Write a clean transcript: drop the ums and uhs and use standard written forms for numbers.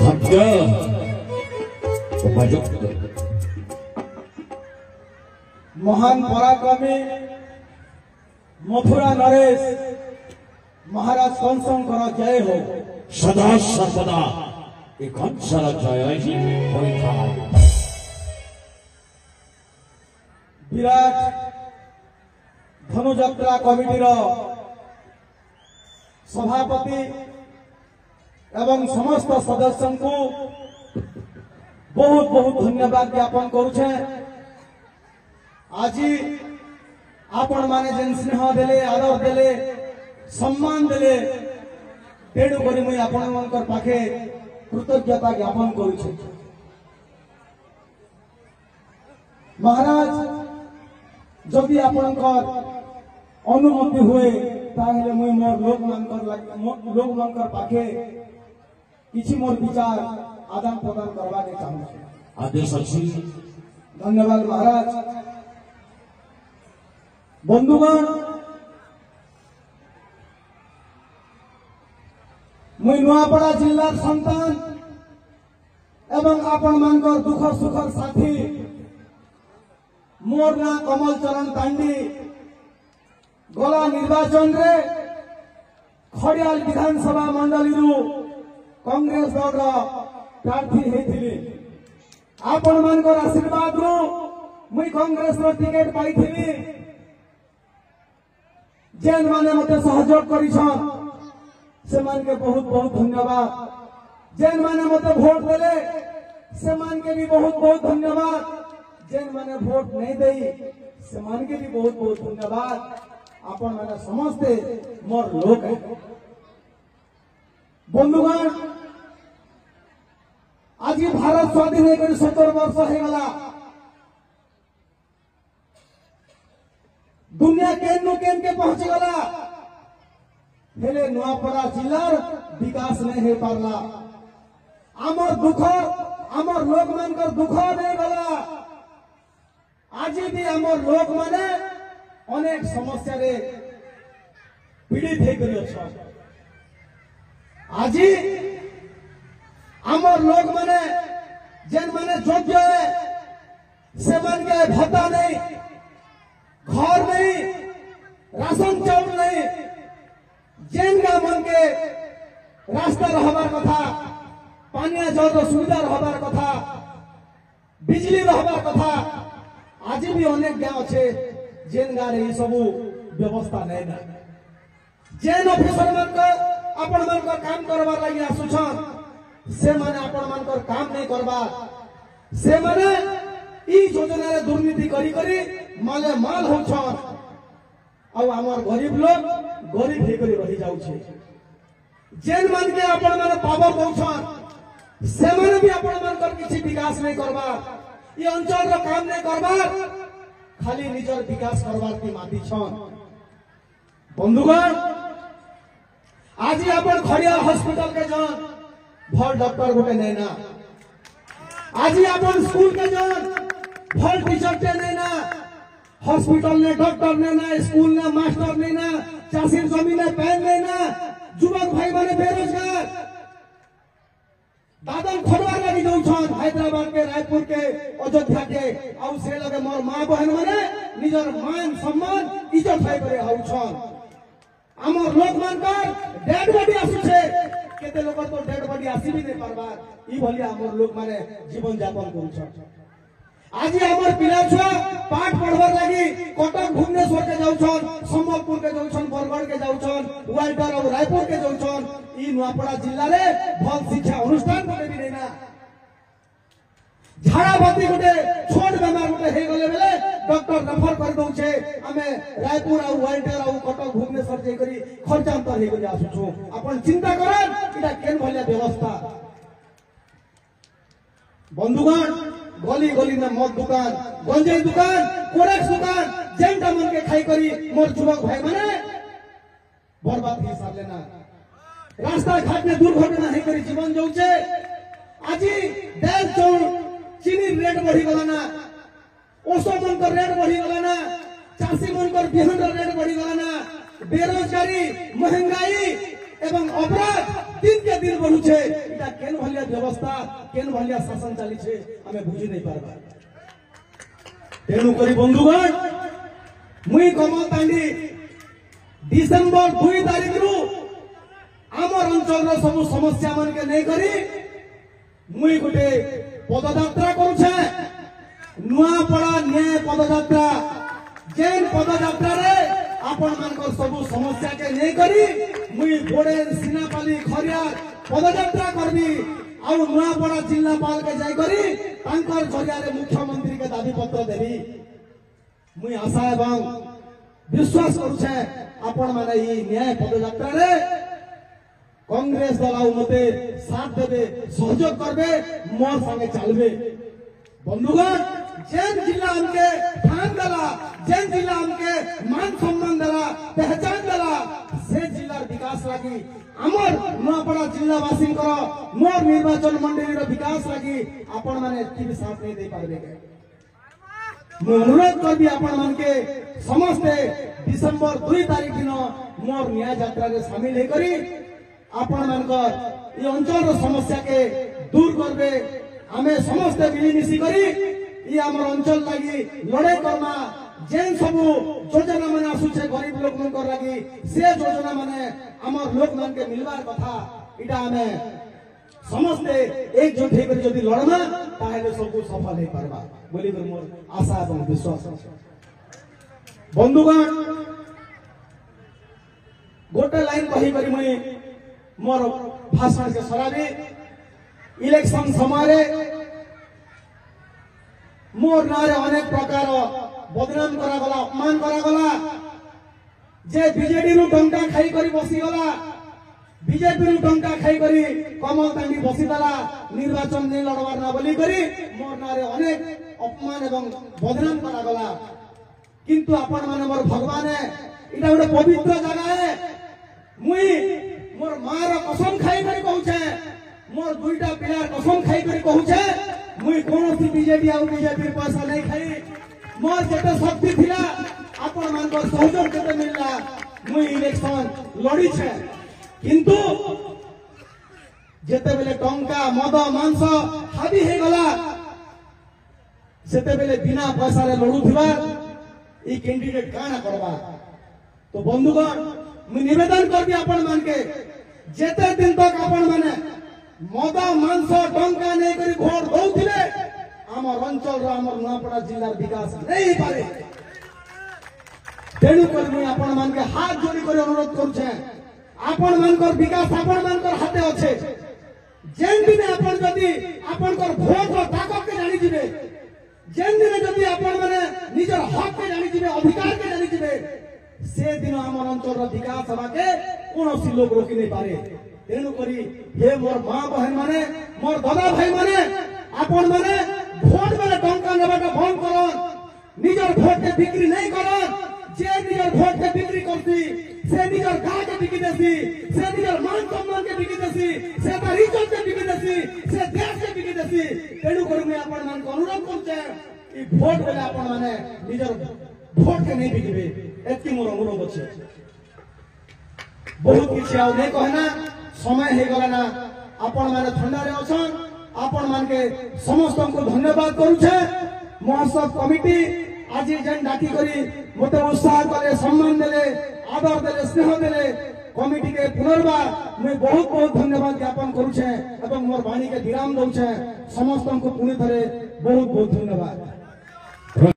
खाद्य उपयुक्त महान पराक्रमी मथुरा नरेश महाराज कंसंकर जय हो। सदा सर्वदा ए कंसर जय ही होइथाय। विराट धनुयात्रा कमिटीर सभापति एवं समस्त सदस्य को बहुत बहुत धन्यवाद ज्ञापन करुछे। आज आपण माने जेन स्नेह देले आदर देले सम्मान देले तेणु करी मुई आपण मानकर पाखे कृतज्ञता ज्ञापन करुछे। महाराज जदि आपणकर अनुमति हुए ताहले मुई मोर लोक मानकर पाखे किछि मोर विचार आदान प्रदान करवा के चाहूँ। आदेश अछि। धन्यवाद महाराज। बंधुगण मुई नुआपड़ा जिला संतान एवं आपण मानकर दुख सुखर साथी मोर ना कमल चरण तांडी गला निर्वाचन रे खड़ियाल विधानसभा मंडली कांग्रेस दल प्रार्थी हेथिली। आपण मानकर आशीर्वाद रू मुई कांग्रेस रो टिकेट पाइथिली। जेन माने मते सहयोग करिछन से मान के बहुत बहुत धन्यवाद। जेन माने मते वोट देले से मान के भी बहुत बहुत धन्यवाद। जेन माने वोट नहीं देई से मान के भी बहुत बहुत धन्यवाद। आपण माने समस्ते मोर लोक है। बंधुगण आज भारत स्वाधीन होकर 70 वर्ष हो गला। दुनिया केन केन के पहुंच गला हेले नुआपड़ा जिलार विकास नहीं हो पारला। आमर दुख आमर लोक मानकर दुख नहीं गला। आज भी आमर लोक माने अनेक समस्या रे पीड़ित होकर आज आमर लोक माने जेन माने योग्य है से मान के भत्ता नहीं, घर नहीं, राशन चाउल नहीं, जेन का मन के रास्ता रहबार कथा, पानी जल सुविधा रहबार कथा, बिजली रहबार कथा। आज भी अनेक गाँव अच्छे जेन गाँव सबू व्यवस्था नहीं ना। जेन ऑफिसर मानकर आपण मानकर काम करवार लगी आसुछन से माने आपण मानकर काम नहीं करबार। से माने ई योजना रे दुर्नीति करी करी माले माल होछन। अब हमार गरीब लोग गरीब होकर रही जाउछे। जेन मान के आपण माने पावर पहुंचन से माने भी आपण मानकर किसी विकास नहीं करबार। ये अंचल रो काम नहीं करबार, खाली निजर विकास करबार की माटी छन। बंधुगण आज आपण खड़िया हॉस्पिटल के जान भल डॉक्टर गोटे नहीं ना। आज आपण स्कूल के जान भल टीचर के नहीं ना। हॉस्पिटल ने डॉक्टर ने ना, स्कूल ने मास्टर ने ना, चाषी जमीन ने पैन ने ना। युवक भाई माने बेरोजगार दादन खोलवा लगी जाउछन। हैदराबाद के, रायपुर के, अयोध्या के और से लगे मोर मां बहन माने निजर मान सम्मान इज्जत भाई करे आउछन। आमर लोक मानकर डेड बॉडी आसुछे। केते लोक तो डेड बॉडी आसी भी नहीं पारबार। ई भलिया आमर लोक माने जीवन यापन करूछन। आज आमर पिला छुआ पाठ पढ़वार लगी कटक भुवनेश्वर के जाउछन, संबलपुर के जाउछन, बरगढ़ के जाउछन, वाल्टर और रायपुर के जाउछन। ई नुआपड़ा जिल्ला रे भल शिक्षा अनुष्ठान गोटे भी नहीं ना। झाड़ा बाती गोटे छोट बेमार गोटे हे गले बेले डॉक्टर रेफर कर दउछे। आमे रायपुर और वाल्टर और कटक भुवनेश्वर जे करी खर्चांतर हे गले आसुछु। अपन चिंता करन इटा केन भलिया व्यवस्था। बंधुगण गली गली में मद दुकान, गंजेई दुकान, कोरेक्स दुकान जेनटा मन के खाई करी मोर युवक भाई माने बर्बाद ही सार लेना। रास्ता घाट में दुर्घटना है करी जीवन जाउछे। आज दाल चाउल चीनी रेट बढ़ी गला ना, औषध मन रेट बढ़ी गला ना, चाषी मन बिहन रेट बढ़ी गला ना। बेरोजगारी महंगाई एवं अपराध दिन के दिन बढ़ुचे इटा केन भलिया व्यवस्था केन भलिया शासन चली छे हमें बुझी नहीं पारबा तेणु करी बंधुगण मुई कमल तांडी डिसेंबर 2 तारीख रु आमर अंचल सब समस्या मन के नहीं करी मुई गोटे पदयात्रा करूछे नुआपड़ा न्याय पदयात्रा जेन पदयात्रा रे आपण मानकर सब समस्या के नहीं करी मुई बोड़े सिनापाली खरियार पदयात्रा करबी आउ नुआपड़ा जिल्लापाल के जाय करी तांकर जरिया रे मुख्यमंत्री के दाबी पत्र देबी मुई आशा एवं विश्वास करूछे आपण माने ई न्याय पदयात्रा रे कांग्रेस दल आउ मते साथ देबे सहयोग करबे मोर संगे चलबे बंधुगण जेन जिला हमके ठान दला जेन जिला हमके मान सम्मान दला पहचान दला से जिलार विकास लगी आमर नुआपड़ा जिलावासी मोर निर्वाचन मंडली विकास लगी आपण माने एति साथ नहीं दे पारबे के मैं अनुरोध करबी आपण मान के समस्ते डिसेंबर 2 तारीख दिन मोर न्याय यात्रा रे शामिल हे करी आपण मानकर ये अंचल समस्या के दूर करबे हमें समस्ते मिलीमिशी करी ये आम अंचल लगी लड़े करना जेन सब योजना मैंने आसुचे गरीब लोक मन कर लगी से योजना मैंने आमर लोक मन के मिलवार कथा इटा हमें समस्ते एकजुट होकर जदि लड़ना ताहेले सब सफल हो पारबा बोली कर मोर आशा एवं विश्वास बंधुगण गोटे लाइन कही करी मुई मोर भाषण के सराबी इलेक्शन समय मोर नारे अनेक प्रकार बदनाम करागला अपमान करागला जे बीजेडी रु टंका खाई करी बसी गला बीजेपी रु टंका खाई करी कमल तांडी बसी दला निर्वाचन नहीं लड़वार ना बोली करी मोर नारे अनेक अपमान एवं बदनाम करागला किंतु आपण माने मोर भगवान है इटा गोटे पवित्र जगह है मुई मोर मार कसम खाई करी कहूछे मोर दुईटा पिलार कसम खाई करी कहूछे मुई कोनोसी बीजेडी आ बीजेपी पैसा नहीं खाई मोर जेते शक्ति थिला आपण मानकर सहयोग केते मिलला मुई इलेक्शन लड़ी छे किंतु जेते बेले टंका मद मांस हाबी हे गला सेते बेले बिना पैसा रे लड़ुथिबा ई कैंडिडेट काना करबा तो बंधुगण मुई निवेदन करबी आपण मान के जेते दिन तक आपण माने मद मांस टंका नहीं करी भोट दौथिले आमर अंचल आमर नुआपड़ा जिलार विकास नहीं पारे तेणु कर मुई आपण मान के हाथ जोड़ी कर अनुरोध करूछे आपण मानकर विकास आपण मानकर हाथे अच्छे जेन दिन आपण जदि आपण कर भोट रो ताकत के जानि जिवे जेन दिन जदि आपण माने निजर हक के जानि जिवे अधिकार के जानि जिवे से दिन आमर अंचल रो विकास हवा के कोनोसी लोक रोकी नहीं पारे तेणु करी हे मोर मां बहन माने मोर दादा भाई माने आपण माने भोट बेले टंका नेबाटा बंद करन निजर भोट के बिक्री नहीं करन जे निजर भोट के बिक्री करती से निजर गाय के बिकी देसी से निजर मान सम्मान के बिकी देसी से तार इज्जत के बिकी देसी से देश के बिकी देसी तेणु करी मैं आपण मान को अनुरोध करते ई भोट बेले आपण माने निजर भोट के नहीं बिकिबे एति मोर अनुरोध अछि बहुत किछि आ नहीं कहना समय हे गला ना आपण माने ठंडा रे अछन आपण मान के समस्त को धन्यवाद करूछे महोत्सव कमिटी आज जेन डाकी करी मते उत्साह करे सम्मान देले आदर देले स्नेह देले कमिटी के पुनर्बार मैं बहुत बहुत धन्यवाद ज्ञापन करूछे एवं मोर वाणी के विराम दउछे समस्त को पुनि थरे बहुत बहुत धन्यवाद।